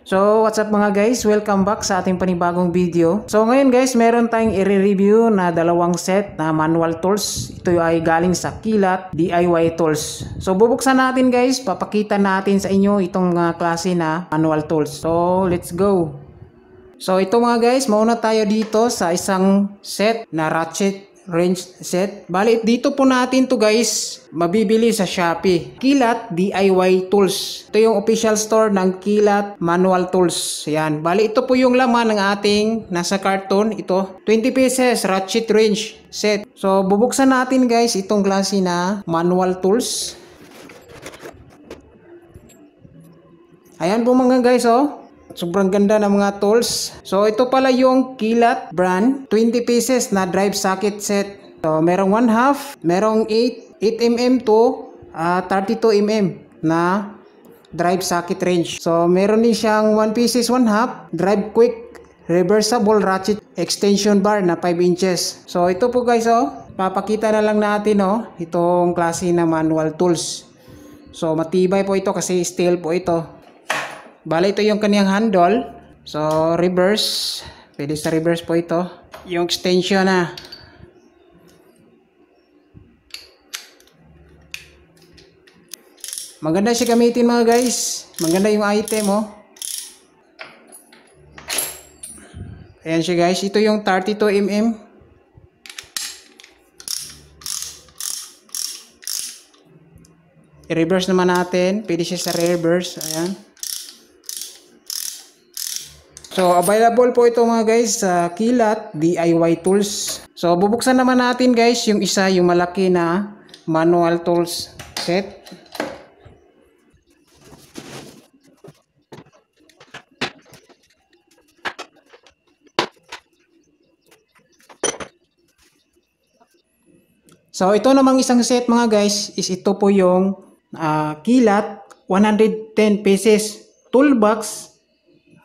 So what's up mga guys, welcome back sa ating panibagong video. So ngayon guys, meron tayong i-review na dalawang set na manual tools. Ito ay galing sa Kilat DIY Tools. So bubuksan natin guys, papakita natin sa inyo itong klase na manual tools. So let's go. So ito mga guys, mauna tayo dito sa isang set na ratchet wrench set. Bali dito po natin to guys mabibili sa Shopee. Kilat DIY Tools. Ito yung official store ng Kilat Manual Tools. Yan. Bali ito po yung laman ng ating nasa carton. Ito 20 pieces ratchet wrench set. So bubuksan natin guys itong klase na manual tools. Ayan po mga guys oh. Sobrang ganda ng mga tools. So ito pala yung Kilat brand 20 pieces na drive socket set. So merong 1/2, merong 8mm to 32mm na drive socket wrench. So meron din siyang 1 pieces 1/2 drive quick reversible ratchet extension bar na 5 inches. So ito po guys oh, papakita na lang natin oh itong klase na manual tools. So matibay po ito kasi steel po ito. Bale ito yung kaniyang handle. So reverse. Pwede sa reverse po ito. Yung extension na. Maganda siya gamitin mga guys. Maganda yung item oh. Ayan siya guys. Ito yung 32mm. I-reverse naman natin. Pwede siya sa reverse. Ayan. So, available po ito mga guys sa Kilat DIY Tools. So, bubuksan naman natin guys yung isa, yung malaki na manual tools set. So, ito namang isang set mga guys is ito po yung Kilat 110 pieces toolbox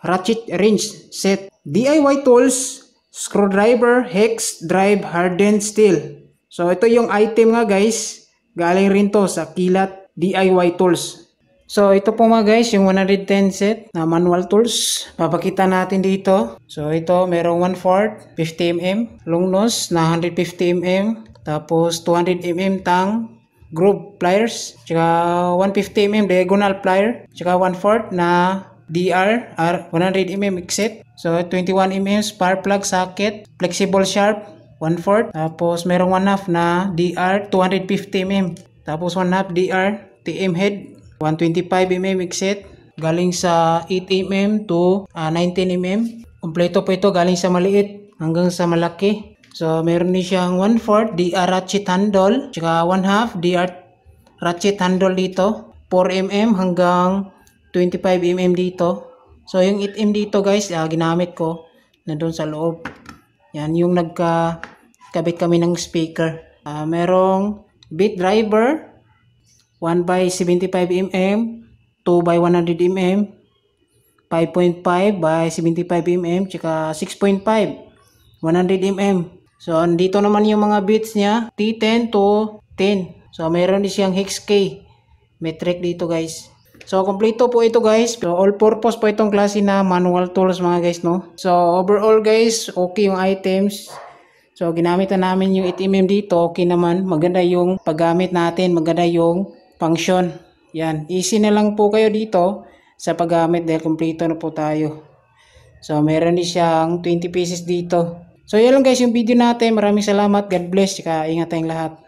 ratchet wrench set. DIY tools, screwdriver, hex, drive, hardened steel. So ito yung item nga guys. Galing rin to sa Kilat DIY tools. So ito po mga guys yung 110 set na manual tools. Papakita natin dito. So ito merong 1/4 50mm, long nose na 150mm, tapos 200mm tang groove pliers, tsaka 150mm diagonal plier, tsaka 1/4 na DR 100mm exit. So 21mm spark plug socket, flexible sharp 1/4. Tapos merong 1/2 na DR 250mm. Tapos 1/2 DR TM head 125mm exit. Galing sa 8mm to 19mm. Kompleto po ito galing sa maliit hanggang sa malaki. So meron din siyang 1/4 DR ratchet handle, tsaka 1/2 DR ratchet handle dito. 4mm hanggang 25mm dito. So yung 8mm dito guys, ginamit ko na doon sa loob. Yan yung nagkabit kami ng speaker. Merong bit driver 1/75mm, 2/100mm, 5.5/75mm, tsaka 6.5 100mm. So dito naman yung mga bits niya, T10 to 10. So meron din siyang hex key metric dito guys. So, kompleto po ito guys. So, all purpose po itong klase na manual tools mga guys, no? So, overall guys, okay yung items. So, ginamit na namin yung 8mm dito. Okay naman. Maganda yung paggamit natin. Maganda yung function. Yan. Easy na lang po kayo dito sa paggamit dahil kompleto na po tayo. So, meron din siyang 20 pieces dito. So, yan lang guys yung video natin. Maraming salamat. God bless. Tsaka ingat tayong lahat.